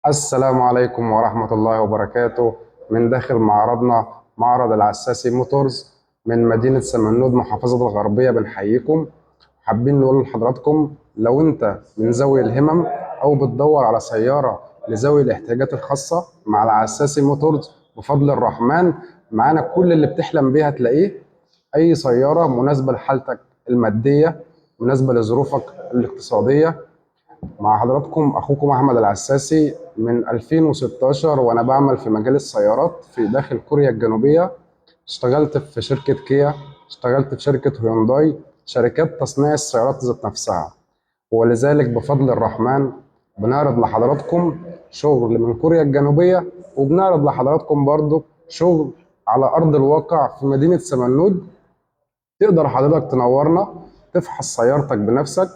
السلام عليكم ورحمة الله وبركاته. من داخل معرضنا، معرض العساسي موتورز من مدينة سمنود محافظة الغربية، بنحييكم. حابين نقول لحضراتكم لو انت من ذوي الهمم او بتدور على سيارة لذوي الاحتياجات الخاصة، مع العساسي موتورز بفضل الرحمن معانا كل اللي بتحلم بيه هتلاقيه. اي سيارة مناسبة لحالتك المادية، مناسبة لظروفك الاقتصادية. مع حضراتكم اخوكم احمد العساسي من 2016 وانا بعمل في مجال السيارات في داخل كوريا الجنوبيه. اشتغلت في شركه كيا، اشتغلت في شركه هيونداي، شركات تصنيع السيارات ذات نفسها. ولذلك بفضل الرحمن بنعرض لحضراتكم شغل من كوريا الجنوبيه، وبنعرض لحضراتكم برضو شغل على ارض الواقع في مدينه سمنود. تقدر حضرتك تنورنا، تفحص سيارتك بنفسك،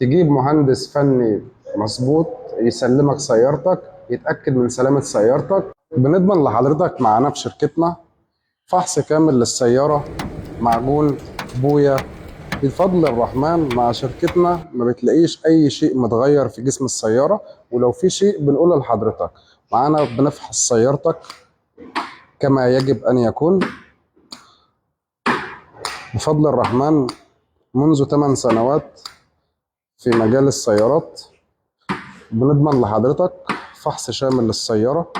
تجيب مهندس فني مظبوط يسلمك سيارتك، يتأكد من سلامة سيارتك. بنضمن لحضرتك معانا في شركتنا فحص كامل للسيارة، معجون، بويا. بفضل الرحمن مع شركتنا ما بتلاقيش أي شيء متغير في جسم السيارة، ولو في شيء بنقوله لحضرتك. معانا بنفحص سيارتك كما يجب أن يكون بفضل الرحمن. منذ 8 سنوات في مجال السيارات، بنضمن لحضرتك فحص شامل للسيارة،